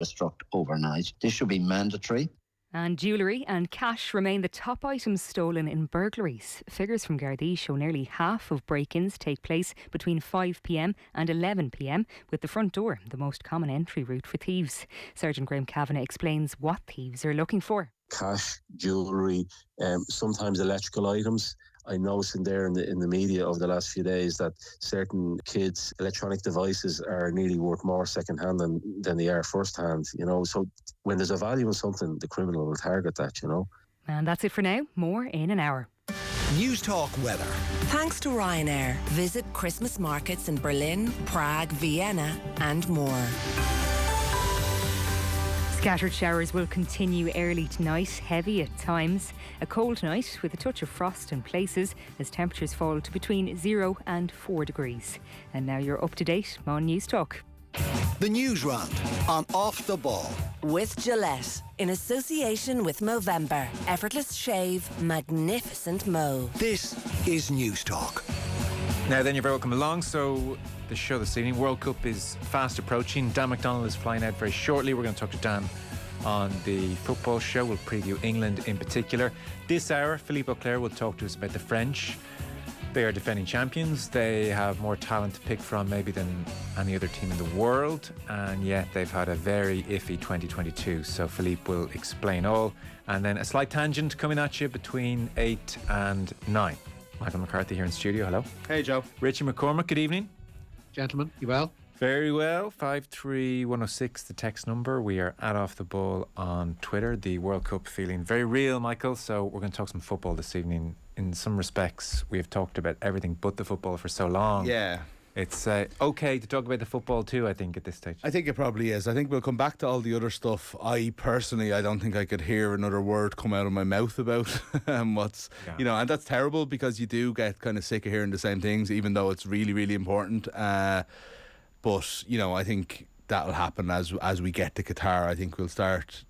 struck overnight. This should be mandatory. And jewellery and cash remain the top items stolen in burglaries. Figures from Gardaí show nearly half of break-ins take place between 5 p.m. and 11 p.m, with the front door the most common entry route for thieves. Sergeant Graham Kavanagh explains what thieves are looking for. Cash, jewellery, sometimes electrical items. I noticed in the media over the last few days that certain kids' electronic devices are nearly worth more second hand than they are first hand, So when there's a value in something, the criminal will target that, And that's it for now. More in an hour. News Talk weather. Thanks to Ryanair. Visit Christmas markets in Berlin, Prague, Vienna and more. Scattered showers will continue early tonight, heavy at times. A cold night with a touch of frost in places as temperatures fall to between 0 and 4 degrees. And now you're up to date on News Talk. The News Round on Off the Ball. With Gillette, in association with Movember. Effortless shave, magnificent mow. This is News Talk. Now then, you're very welcome along. So the show this evening, World Cup is fast approaching. Dan McDonnell is flying out very shortly. We're going to talk to Dan on the football show. We'll preview England in particular. This hour, Philippe Auclair will talk to us about the French. They are defending champions. They have more talent to pick from maybe than any other team in the world, and yet they've had a very iffy 2022. So Philippe will explain all. And then a slight tangent coming at you between 8 and 9. Michael McCarthy here in studio. Hello. Hey, Joe. Richie McCormack, good evening. Gentlemen, you well? Very well. 53106, the text number. We are at Off the Ball on Twitter. The World Cup feeling very real, Michael. So we're going to talk some football this evening. In some respects, we have talked about everything but the football for so long. Yeah. It's okay to talk about the football too, I think, at this stage. I think it probably is. I think we'll come back to all the other stuff. I don't think I could hear another word come out of my mouth about what's, and that's terrible because you do get kind of sick of hearing the same things, even though it's really, really important. But, I think that'll happen as we get to Qatar. I think we'll start,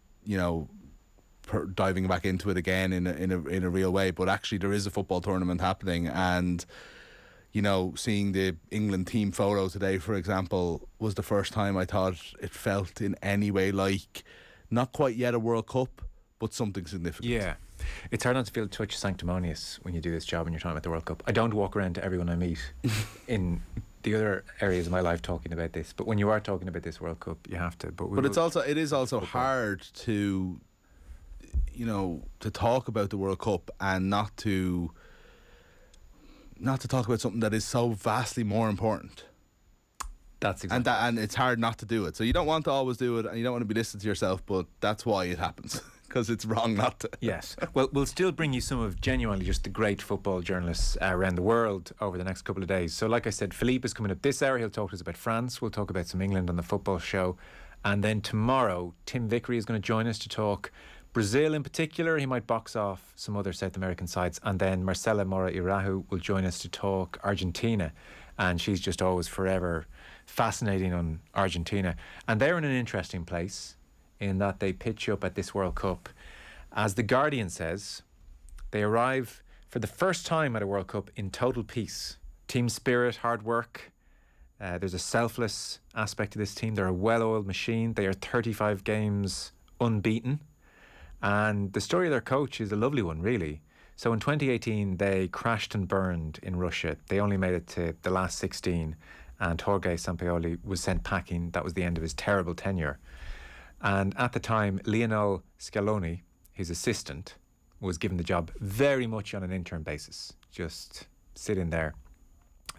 diving back into it again in a real way. But actually, there is a football tournament happening, and seeing the England team photo today, for example, was the first time I thought it felt in any way like not quite yet a World Cup, but something significant. Yeah. It's hard not to feel a touch sanctimonious when you do this job and you're talking about the World Cup. I don't walk around to everyone I meet in the other areas of my life talking about this, but when you are talking about this World Cup, you have to. But it is also hard to, to talk about the World Cup and not to talk about something that is so vastly more important. That's exactly. And it's hard not to do it. So you don't want to always do it, and you don't want to be listening to yourself, but that's why it happens, because it's wrong not to. Yes. Well, we'll still bring you some of genuinely just the great football journalists around the world over the next couple of days. So like I said, Philippe is coming up this hour. He'll talk to us about France. We'll talk about some England on the football show. And then tomorrow, Tim Vickery is going to join us to talk Brazil in particular. He might box off some other South American sides. And then Marcela Mora Irahu will join us to talk Argentina. And she's just always forever fascinating on Argentina. And they're in an interesting place in that they pitch up at this World Cup. As The Guardian says, they arrive for the first time at a World Cup in total peace. Team spirit, hard work. There's a selfless aspect to this team. They're a well-oiled machine. They are 35 games unbeaten. And the story of their coach is a lovely one, really. So in 2018, they crashed and burned in Russia. They only made it to the last 16, and Jorge Sampaoli was sent packing. That was the end of his terrible tenure. And at the time, Lionel Scaloni, his assistant, was given the job very much on an intern basis. Just sit in there.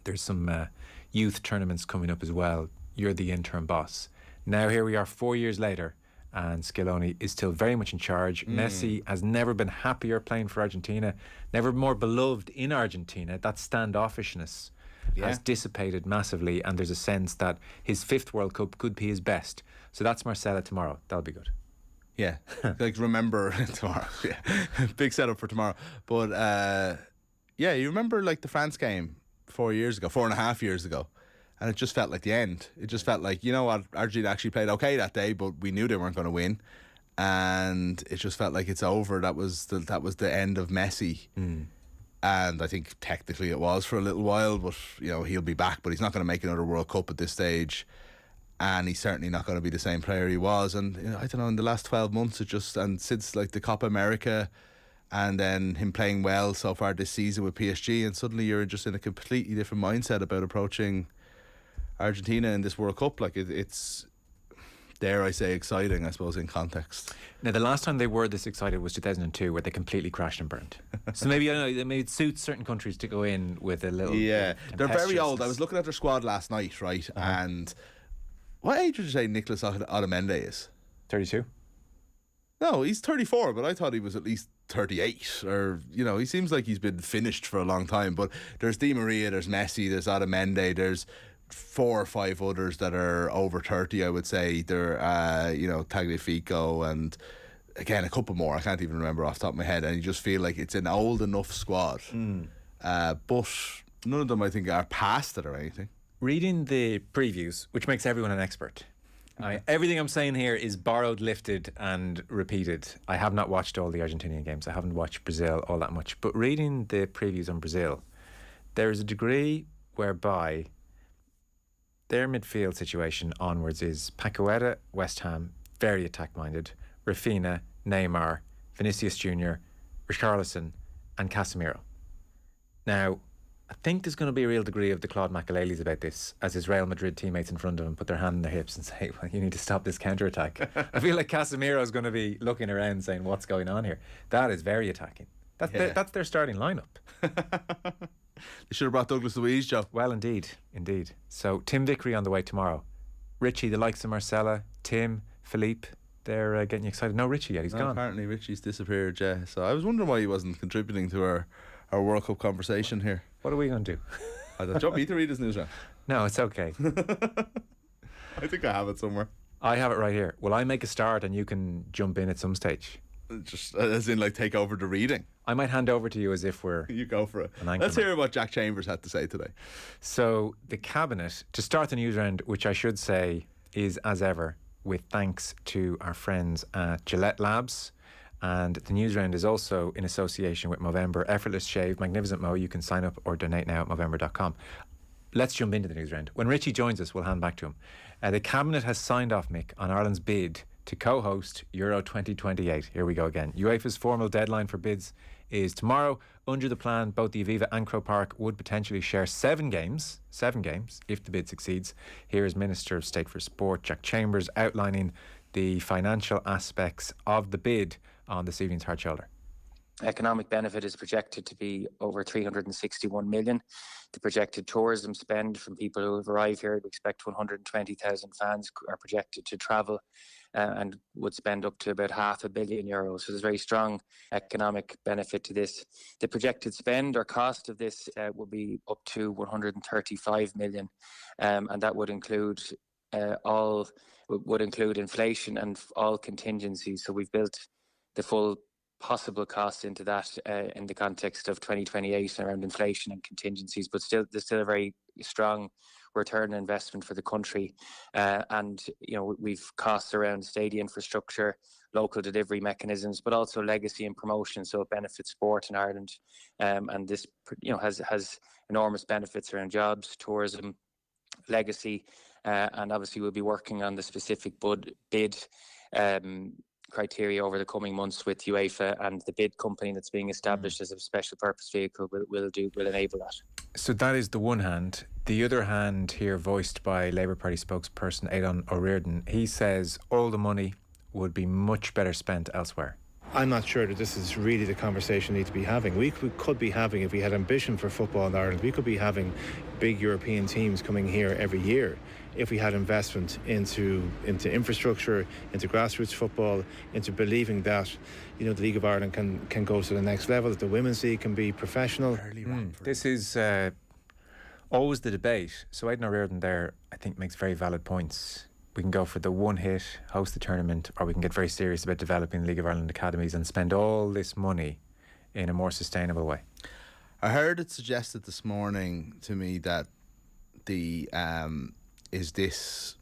There's some youth tournaments coming up as well. You're the interim boss. Now here we are 4 years later, and Scaloni is still very much in charge. Messi has never been happier playing for Argentina, never more beloved in Argentina. That standoffishness has dissipated massively, and there's a sense that his fifth World Cup could be his best. So that's Marcela tomorrow. That'll be good. Yeah, remember tomorrow. Yeah, big setup for tomorrow. But you remember like the France game 4 years ago, 4.5 years ago. And it just felt like the end. It just felt like, you know what, Argentina actually played okay that day, but we knew they weren't going to win. And it just felt like it's over. That was the end of Messi. And I think technically it was for a little while, but he'll be back, but he's not going to make another World Cup at this stage. and he's certainly not going to be the same player he was. And I don't know, in the last 12 months, and since like the Copa America, and then him playing well so far this season with PSG, and suddenly you're just in a completely different mindset about approaching Argentina in this World Cup. Like it's, dare I say, exciting, I suppose, in context. Now, the last time they were this excited was 2002, where they completely crashed and burned. So maybe, I don't know, maybe it suits certain countries to go in with a little... Yeah, they're very old. I was looking at their squad last night, right? And what age would you say Nicolas Otamendi is? 32? No, he's 34, but I thought he was at least 38. Or, he seems like he's been finished for a long time. But there's Di Maria, there's Messi, there's Otamendi, there's 4 or 5 others that are over 30, I would say. They're, Tagliafico, and again, a couple more. I can't even remember off the top of my head. And you just feel like it's an old enough squad. But none of them, I think, are past it or anything. Reading the previews, which makes everyone an expert. Everything I'm saying here is borrowed, lifted and repeated. I have not watched all the Argentinian games. I haven't watched Brazil all that much. But reading the previews on Brazil, there is a degree whereby their midfield situation onwards is Paqueta, West Ham, very attack-minded, Rafinha, Neymar, Vinicius Jr., Richarlison and Casemiro. Now, I think there's going to be a real degree of the Claude Makelele's about this, as his Real Madrid teammates in front of him put their hand on their hips and say, well, you need to stop this counter-attack. I feel like Casemiro is going to be looking around saying, what's going on here? That is very attacking. That's their starting lineup. They should have brought Douglas Luiz, Joe. Well, indeed. So, Tim Vickery on the way tomorrow. Richie, the likes of Marcella, Tim, Philippe, they're getting you excited. No Richie yet, he's gone. Apparently Richie's disappeared, yeah. So I was wondering why he wasn't contributing to our World Cup conversation here. What are we going to do? Do you want me to read his news round? No, it's okay. I think I have it somewhere. I have it right here. Will I make a start and you can jump in at some stage? Just as in, like, take over the reading. I might hand over to you as if we're... You go for it. Let's hear what Jack Chambers had to say today. So, the Cabinet, to start the news round, which I should say is, as ever, with thanks to our friends at Gillette Labs. And the news round is also in association with Movember. Effortless Shave, Magnificent Mo. You can sign up or donate now at Movember.com. Let's jump into the news round. When Richie joins us, we'll hand back to him. The Cabinet has signed off, Mick, on Ireland's bid to co-host Euro 2028. Here we go again. UEFA's formal deadline for bids is tomorrow. Under the plan, both the Aviva and Croke Park would potentially share 7 games if the bid succeeds. Here is Minister of State for Sport, Jack Chambers, outlining the financial aspects of the bid on this evening's Hard Shoulder. Economic benefit is projected to be over 361 million. The projected tourism spend from people who have arrived here, we expect 120,000 fans are projected to travel and would spend up to about €500 million. So there's very strong economic benefit to this. The projected spend or cost of this will be up to 135 million, and that would include inflation and all contingencies. So we've built the full possible cost into that in the context of 2028 around inflation and contingencies, but there's still a very strong return on investment for the country. And we've costs around stadium infrastructure, local delivery mechanisms, but also legacy and promotion, so it benefits sport in Ireland. And this has enormous benefits around jobs, tourism, legacy, and obviously we'll be working on the specific bid criteria over the coming months with UEFA, and the bid company that's being established as a special purpose vehicle will enable that. So that is the one hand. The other hand here voiced by Labour Party spokesperson Aidan O'Riordan, he says all the money would be much better spent elsewhere. I'm not sure that this is really the conversation we need to be having. We could be having, if we had ambition for football in Ireland, we could be having big European teams coming here every year if we had investment into infrastructure, into grassroots football, into believing that the League of Ireland can go to the next level, that the Women's League can be professional. This is always the debate. So Aidan O'Riordan there, I think, makes very valid points. We can go for the one hit, host the tournament, or we can get very serious about developing the League of Ireland academies and spend all this money in a more sustainable way. I heard it suggested this morning to me that is this,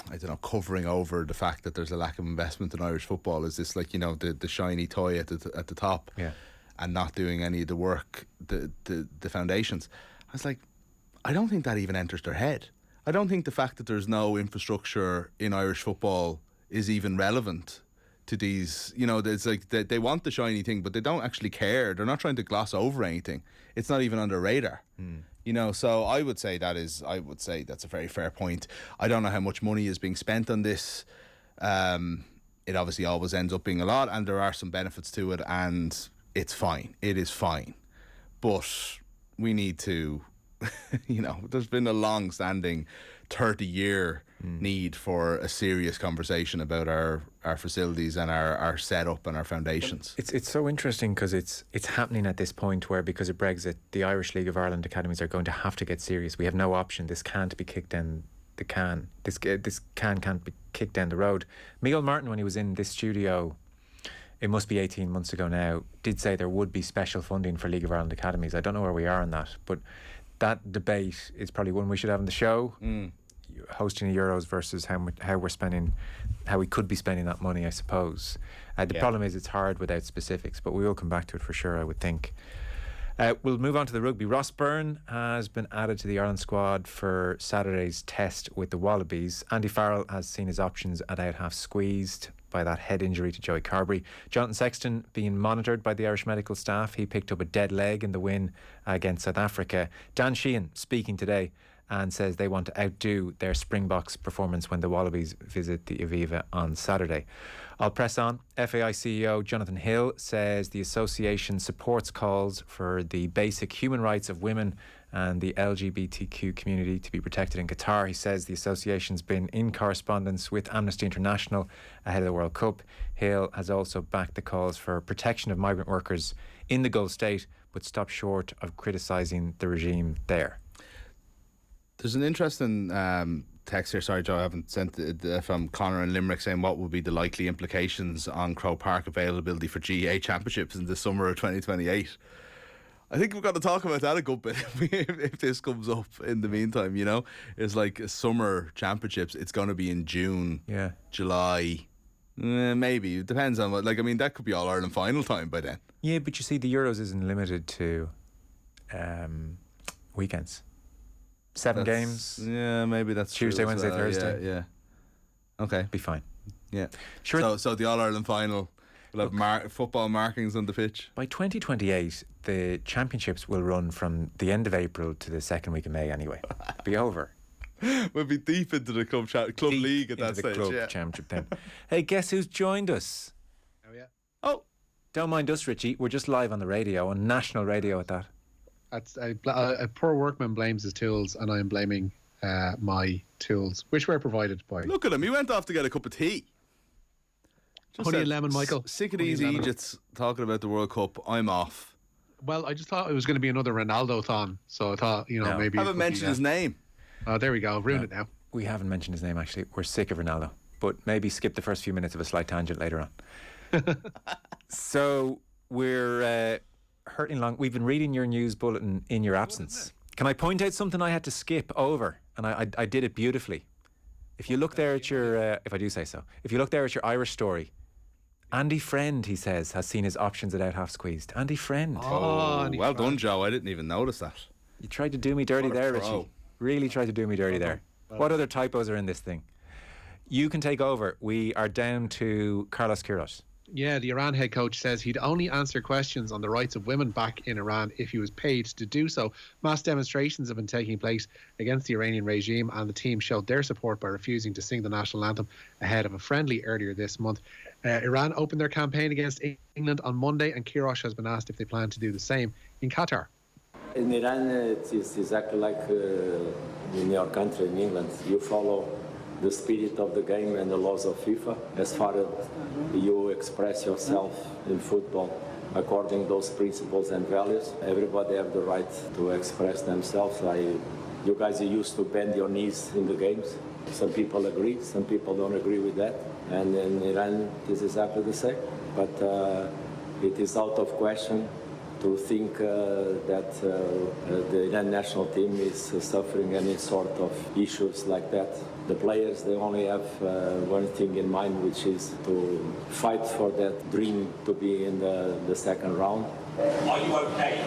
I don't know, covering over the fact that there's a lack of investment in Irish football? Is this like, the shiny toy at the top, and not doing any of the work, the foundations? I was like, I don't think that even enters their head. I don't think the fact that there's no infrastructure in Irish football is even relevant to these. You know, there's like they want the shiny thing, but they don't actually care. They're not trying to gloss over anything. It's not even on their radar. You know, so I would say that's a very fair point. I don't know how much money is being spent on this. It obviously always ends up being a lot, and there are some benefits to it, and it's fine. It is fine. But we need to, you know, there's been a long-standing 30-year need for a serious conversation about our facilities and our setup and our foundations. It's so interesting because it's happening at this point where, because of Brexit, the Irish League of Ireland academies are going to have to get serious. We have no option. This can't be kicked down the can. This can't be kicked down the road. Miguel Martin, when he was in this studio, it must be 18 months ago now, did say there would be special funding for League of Ireland academies. I don't know where we are on that, but that debate is probably one we should have on the show. Hosting the Euros versus how we could be spending that money, I suppose. The problem is it's hard without specifics, but we will come back to it for sure, I would think. We'll move on to the rugby. Ross Byrne has been added to the Ireland squad for Saturday's test with the Wallabies. Andy Farrell has seen his options at out half squeezed by that head injury to Joey Carberry. Jonathan Sexton being monitored by the Irish medical staff. He picked up a dead leg in the win against South Africa. Dan Sheehan speaking today and says they want to outdo their Springboks performance when the Wallabies visit the Aviva on Saturday. I'll press on. FAI CEO Jonathan Hill says the association supports calls for the basic human rights of women and the LGBTQ community to be protected in Qatar. He says the association's been in correspondence with Amnesty International ahead of the World Cup. Hill has also backed the calls for protection of migrant workers in the Gulf state, but stopped short of criticising the regime there. There's an interesting text here. Sorry, Joe, I haven't sent it, from Connor in Limerick saying what will be the likely implications on Croke Park availability for GAA championships in the summer of 2028. I think we've got to talk about that a good bit if this comes up in the meantime, you know. It's like summer championships, it's going to be in June, July, maybe. It depends on what, like, I mean, that could be All Ireland final time by then. Yeah, but you see, the Euros isn't limited to weekends. 7 games. Yeah, maybe that's Tuesday, true. Wednesday, Thursday. Yeah. Okay. Be fine. Yeah. Sure. So the All Ireland final will have football markings on the pitch. By 2028, the championships will run from the end of April to the second week of May anyway. Be over. We'll be deep into the club league at that stage. Club championship then. Hey, guess who's joined us? Oh, yeah. Oh, don't mind us, Richie. We're just live on the radio, on national radio at that. A poor workman blames his tools, and I am blaming my tools, which were provided by... Look at him, he went off to get a cup of tea. Honey and lemon, Michael. Sick of these Egypts talking about the World Cup. I'm off. Well, I just thought it was going to be another Ronaldo-thon, so I thought, maybe... I haven't mentioned his name. Oh, there we go. Ruined it now. We haven't mentioned his name, actually. We're sick of Ronaldo, but maybe skip the first few minutes of a slight tangent later on. So we're... hurtling along. We've been reading your news bulletin in your absence. Can I point out something I had to skip over? And I did it beautifully. If you look there at your, if I do say so, if you look there at your Irish story, Andy Friend, he says, has seen his options at out half squeezed. Andy Friend. Andy well done, Joe. I didn't even notice that. You tried to do me dirty there, Richie. Really tried to do me dirty there. What other typos are in this thing? You can take over. We are down to Carlos Queiroz. Yeah, the Iran head coach says he'd only answer questions on the rights of women back in Iran if he was paid to do so. Mass demonstrations have been taking place against the Iranian regime, and the team showed their support by refusing to sing the national anthem ahead of a friendly earlier this month. Iran opened their campaign against England on Monday, and Queiroz has been asked if they plan to do the same in Qatar. In Iran, it is exactly like in your country, in England. You follow the spirit of the game and the laws of FIFA. As far as you express yourself in football according to those principles and values, everybody have the right to express themselves. You guys are used to bend your knees in the games. Some people agree, some people don't agree with that. And in Iran, it is exactly the same. But it is out of question to think that the Iran national team is suffering any sort of issues like that. The players, they only have one thing in mind, which is to fight for that dream to be in the second round. Are you okay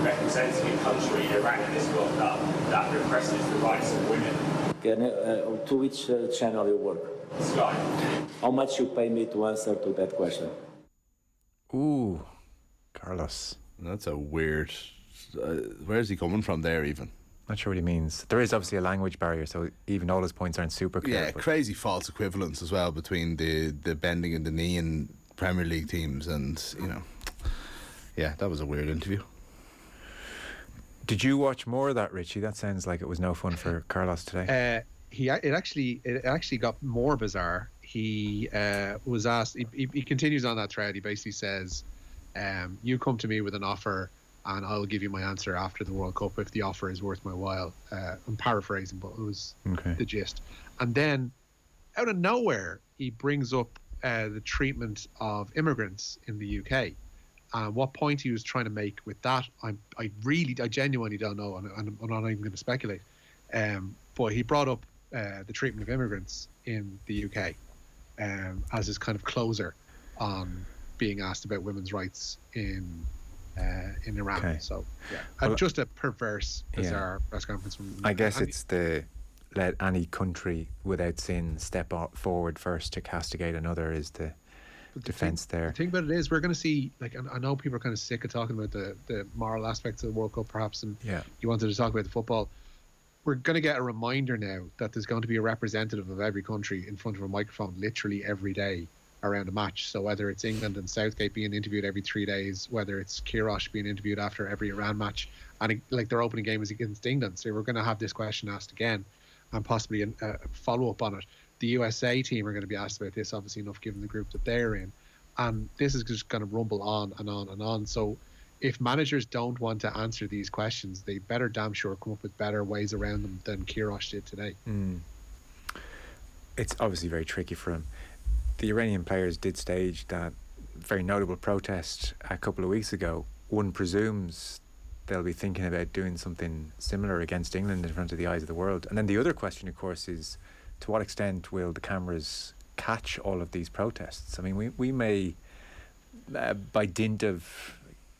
representing a country, Iran, in this World Cup that represses the rights of women? To which channel you work? Sky. How much you pay me to answer to that question? Ooh, Carlos. That's a weird... where's he coming from there even? Not sure what he means. There is obviously a language barrier, so even all his points aren't super clear. Yeah, crazy false equivalence as well between the bending in the knee and Premier League teams, and yeah, that was a weird interview. Did you watch more of that, Richie? That sounds like it was no fun for Carlos today. It actually got more bizarre. He was asked. He continues on that thread. He basically says, "You come to me with an offer, and I'll give you my answer after the World Cup if the offer is worth my while." I'm paraphrasing, but it was the gist. And then, out of nowhere, he brings up the treatment of immigrants in the UK. What point he was trying to make with that, I genuinely don't know, and I'm not even going to speculate. But he brought up the treatment of immigrants in the UK as his kind of closer on being asked about women's rights in Iran. Okay. So yeah, just a perverse, bizarre press conference from. I guess it's the let any country without sin step forward first to castigate another is the defence there. The thing about it is, we're going to see, like, I know people are kind of sick of talking about the moral aspects of the World Cup, perhaps, and you wanted to talk about the football. We're going to get a reminder now that there's going to be a representative of every country in front of a microphone literally every day around a match. So whether it's England and Southgate being interviewed every 3 days, whether it's Kirosh being interviewed after every Iran match, and like their opening game is against England, so we're going to have this question asked again, and possibly a follow-up on it. The USA team are going to be asked about this, obviously enough, given the group that they're in. And this is just going to rumble on and on and on. So if managers don't want to answer these questions, they better damn sure come up with better ways around them than Kirosh did today. It's obviously very tricky for him. The Iranian players did stage that very notable protest a couple of weeks ago. One presumes they'll be thinking about doing something similar against England in front of the eyes of the world. And then the other question, of course, is to what extent will the cameras catch all of these protests? I mean, we may, by dint of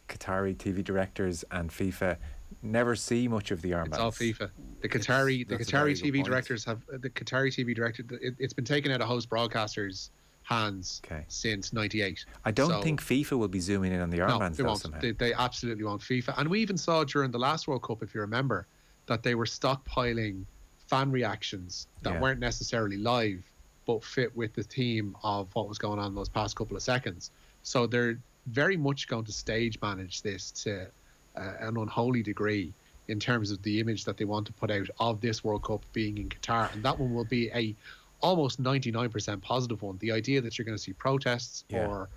Qatari TV directors and FIFA, never see much of the armbands. It's all FIFA. The Qatari TV directors have it's been taken out of host broadcasters' hands since '98. I don't think FIFA will be zooming in on the armbands. No, they won't. They absolutely won't. FIFA, and we even saw during the last World Cup, if you remember, that they were stockpiling fan reactions that weren't necessarily live, but fit with the theme of what was going on in those past couple of seconds. So they're very much going to stage manage this to an unholy degree in terms of the image that they want to put out of this World Cup being in Qatar, and that one will be a almost 99% positive one. The idea that you're going to see protests or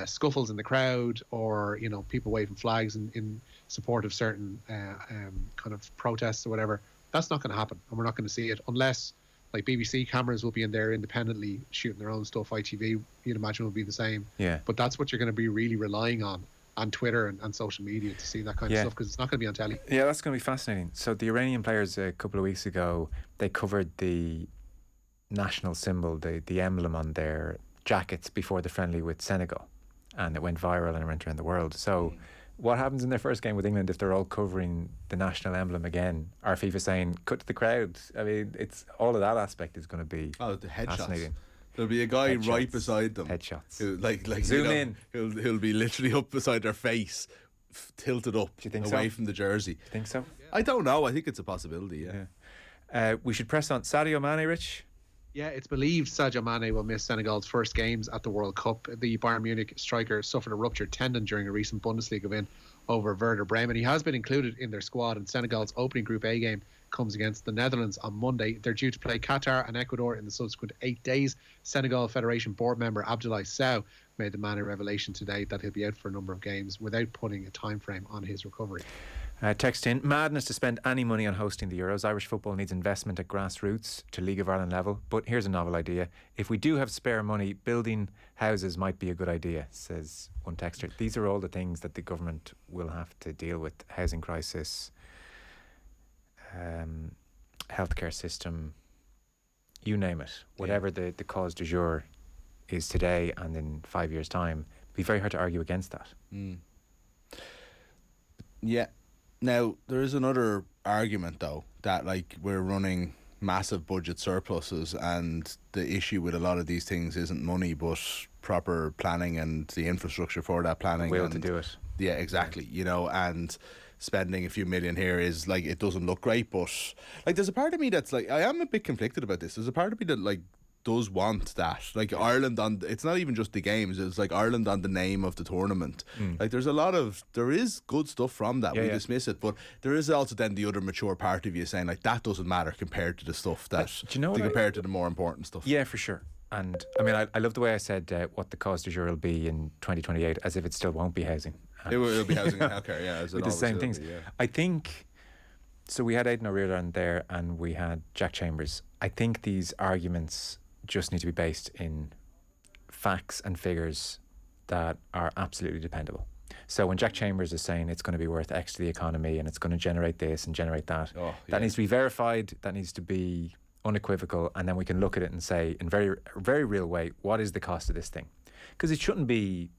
scuffles in the crowd, or people waving flags in support of certain kind of protests or whatever, that's not going to happen, and we're not going to see it unless, like, BBC cameras will be in there independently shooting their own stuff. ITV, you'd imagine, will be the same. But that's what you're going to be really relying on Twitter and social media to see that kind of stuff, because it's not going to be on telly. Yeah, that's going to be fascinating. So the Iranian players a couple of weeks ago, they covered the national symbol, the emblem on their jackets before the friendly with Senegal, and it went viral and it went around the world. So what happens in their first game with England if they're all covering the national emblem again? Are FIFA saying cut to the crowd? I mean, it's all of that aspect is going to be the headshots. Fascinating. There'll be a guy right beside them. Headshots. Who, like zoom in. He'll be literally up beside their face, tilted up. Do you think away from the jersey? Do you think so? I don't know. I think it's a possibility. Yeah. We should press on Sadio Mane, Rich. Yeah, it's believed Sadio Mane will miss Senegal's first games at the World Cup. The Bayern Munich striker suffered a ruptured tendon during a recent Bundesliga win over Werder Bremen. He has been included in their squad, and Senegal's opening Group A game comes against the Netherlands on Monday. They're due to play Qatar and Ecuador in the subsequent 8 days. Senegal Federation board member Abdoulaye Sow made the Mane revelation today that he'll be out for a number of games without putting a time frame on his recovery. Text in, madness to spend any money on hosting the Euros. Irish football needs investment at grassroots to League of Ireland level. But here's a novel idea. If we do have spare money, building houses might be a good idea, says one texter. These are all the things that the government will have to deal with. Housing crisis, healthcare system, you name it. Whatever the cause du jour is today and in 5 years' time, it'd be very hard to argue against that. Yeah. Now, there is another argument, though, that, like, we're running massive budget surpluses, and the issue with a lot of these things isn't money but proper planning and the infrastructure for that planning. The will to do it. Yeah, exactly. You know, and spending a few million here is like, it doesn't look great, but like there's a part of me that's like, I am a bit conflicted about this. There's a part of me that like does want that, like Ireland on, it's not even just the games, it's like Ireland on the name of the tournament. Like there is good stuff from that. We dismiss it, but there is also then the other mature part of you saying like that doesn't matter compared to the stuff that compared to the more important stuff. Yeah, for sure. And I mean, I love the way I said what the cause du jour will be in 2028, as if it still won't be housing. It'll be housing and healthcare, yeah, as with the same things. I think so. We had Aidan O'Riordan there, and we had Jack Chambers. I think these arguments just need to be based in facts and figures that are absolutely dependable. So when Jack Chambers is saying it's going to be worth X to the economy and it's going to generate this and generate that, that needs to be verified, that needs to be unequivocal, and then we can look at it and say in very real way, what is the cost of this thing? Because it shouldn't be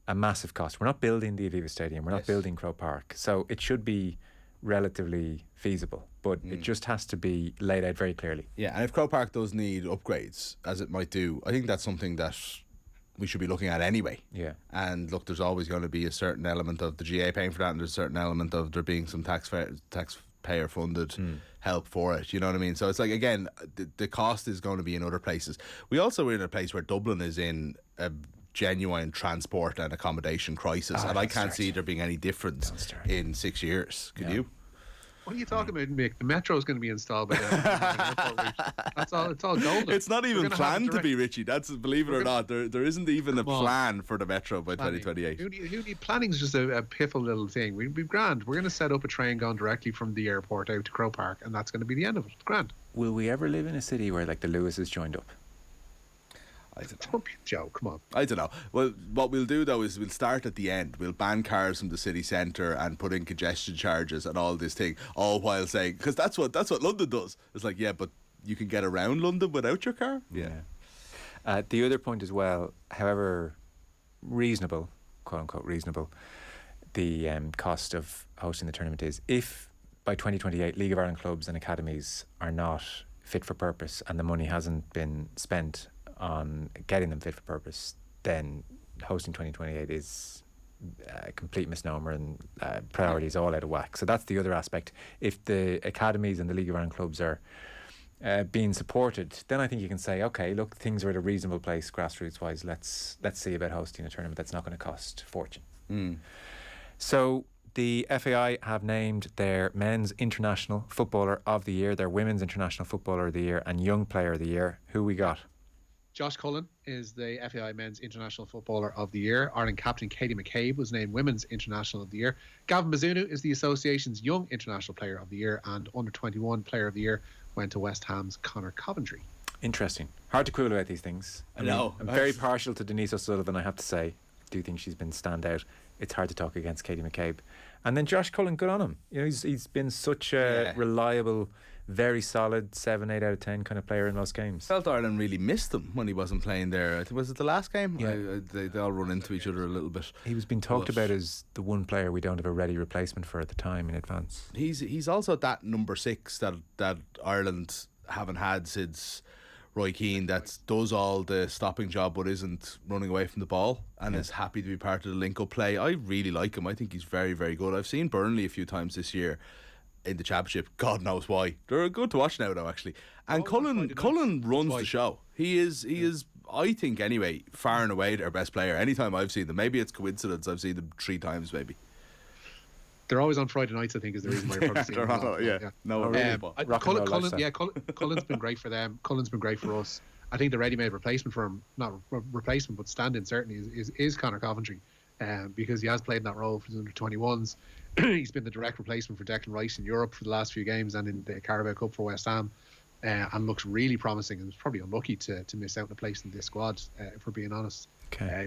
a massive cost. We're not building the Aviva Stadium, we're not building Croke Park, so it should be relatively feasible, but it just has to be laid out very clearly. Yeah, and if Croke Park does need upgrades, as it might do, I think that's something that we should be looking at anyway. Yeah. And look, there's always going to be a certain element of the GA paying for that, and there's a certain element of there being some taxpayer funded help for it. You know what I mean? So it's like, again, the cost is going to be in other places. We also are in a place where Dublin is in a genuine transport and accommodation crisis, and I can't see there being any difference in 6 years. Can you? What are you talking about, Mick? The metro is going to be installed by then. That's all. It's all golden. It's not even planned to be, Richie. That's, believe it or not, there isn't even a plan for the metro by 2028. Who need planning is just a piffle little thing. We'd be grand. We're going to set up a train going directly from the airport out to Croke Park, and that's going to be the end of it. It's grand. Will we ever live in a city where like the Lewises joined up? I don't know. Joe, come on. I don't know. Well, what we'll do though is we'll start at the end. We'll ban cars from the city centre and put in congestion charges and all this thing, all while saying, because that's what London does. It's like, yeah, but you can get around London without your car. Yeah. The other point as well, however reasonable, quote unquote reasonable, the cost of hosting the tournament is, if by 2028 League of Ireland clubs and academies are not fit for purpose and the money hasn't been spent on getting them fit for purpose, then hosting 2028 is a complete misnomer, and priorities all out of whack. So that's the other aspect. If the academies and the League of Ireland clubs are being supported, then I think you can say, okay, look, things are at a reasonable place grassroots wise. Let's see about hosting a tournament that's not going to cost a fortune. So the FAI have named their men's international footballer of the year, their women's international footballer of the year, and young player of the year. Who we got? Josh Cullen is the FAI Men's International Footballer of the Year. Ireland captain Katie McCabe was named Women's International of the Year. Gavin Bazunu is the association's Young International Player of the Year, and Under 21 Player of the Year went to West Ham's Conor Coventry. Interesting. Hard to quibble about these things. I know. I'm very partial to Denise O'Sullivan, I have to say. I do think she's been standout. It's hard to talk against Katie McCabe. And then Josh Cullen, good on him. You know, he's been such a reliable, very solid 7, 8 out of 10 kind of player in most games. Felt Ireland really missed him when he wasn't playing there. I think, was it the last game? Yeah. They all run into each other a little bit. He was being talked about as the one player we don't have a ready replacement for at the time in advance. He's also that number 6 that Ireland haven't had since Roy Keane, that does all the stopping job but isn't running away from the ball and is happy to be part of the link-up play. I really like him. I think he's very, very good. I've seen Burnley a few times this year in the championship. God knows why. They're good to watch now though, actually. And Cullen runs the show. He is I think anyway, far and away their best player anytime I've seen them. Maybe it's coincidence I've seen them 3 times maybe. They're always on Friday nights, I think, is the reason why you're probably seeing them. Cullen's been great for them. Cullen's been great for us. I think the ready-made replacement for him, not replacement, but stand-in certainly is Conor Coventry, because he has played in that role for the under-21s. He's been the direct replacement for Declan Rice in Europe for the last few games and in the Carabao Cup for West Ham, and looks really promising, and was probably unlucky to miss out on a place in this squad, if we're being honest.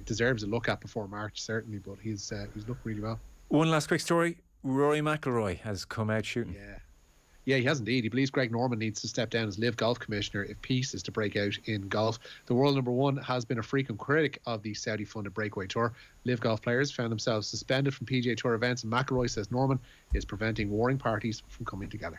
Deserves a look at before March, certainly, but he's looked really well. One last quick story. Rory McIlroy has come out shooting. Yeah, he has indeed. He believes Greg Norman needs to step down as Live Golf Commissioner if peace is to break out in golf. The world number 1 has been a frequent critic of the Saudi-funded Breakaway Tour. Live Golf players found themselves suspended from PGA Tour events, and McIlroy says Norman is preventing warring parties from coming together.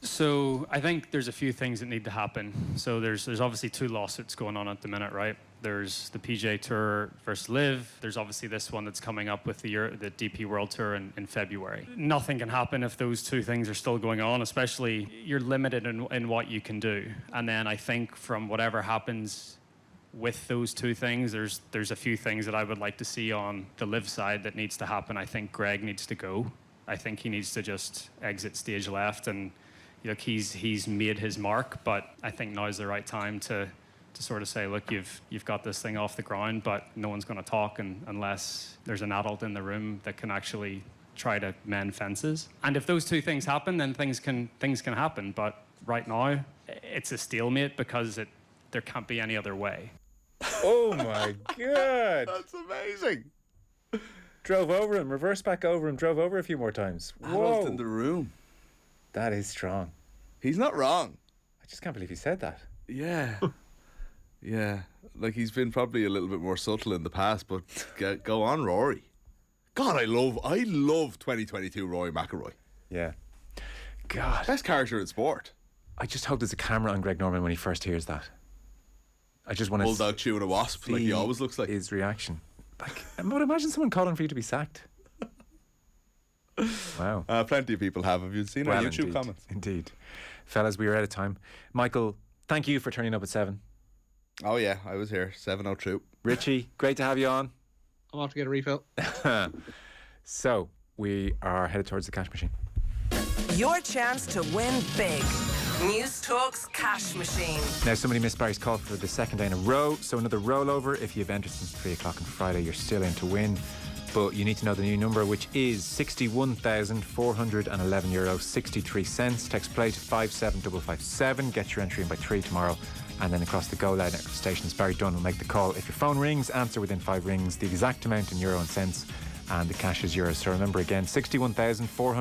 So I think there's a few things that need to happen. So there's obviously 2 lawsuits going on at the minute, right? There's the PJ Tour versus Live. There's obviously this one that's coming up with the DP World Tour in February. Nothing can happen if those 2 things are still going on, especially you're limited in what you can do. And then I think from whatever happens with those 2 things, there's a few things that I would like to see on the Live side that needs to happen. I think Greg needs to go. I think he needs to just exit stage left, and look, he's made his mark, but I think now's the right time to sort of say, look, you've got this thing off the ground, but no one's going to talk unless there's an adult in the room that can actually try to mend fences. And if those 2 things happen, then things can happen. But right now, it's a stalemate because there can't be any other way. Oh my God! That's amazing. Drove over him, reversed back over him, drove over a few more times. Adult in the room. That is strong. He's not wrong. I just can't believe he said that. Yeah. Yeah. Like, he's been probably a little bit more subtle in the past, but go on, Rory. God, I love 2022 Rory McIlroy. Yeah. God. Best character in sport. I just hope there's a camera on Greg Norman when he first hears that. I just want to bulldog chewing a wasp, like he always looks like. His reaction. Like, but imagine someone calling for you to be sacked. Wow. Plenty of people have. Have you seen our YouTube comments? Indeed. Fellas, we are out of time. Michael, thank you for turning up at 7. Oh yeah, I was here, 7:02. Richie, great to have you on. I'm off to get a refill. So, we are headed towards the cash machine. Your chance to win big. News Talk's cash machine. Now, somebody missed Barry's call for the 2nd day in a row, so another rollover. If you've entered since 3 o'clock on Friday, you're still in to win. But you need to know the new number, which is €61,411.63. Text play to 57557. Get your entry in by 3 tomorrow. And then across the Go Loud network stations, Barry Dunn will make the call. If your phone rings, answer within 5 rings. The exact amount in euro and cents. And the cash is yours. So remember again, 61,400.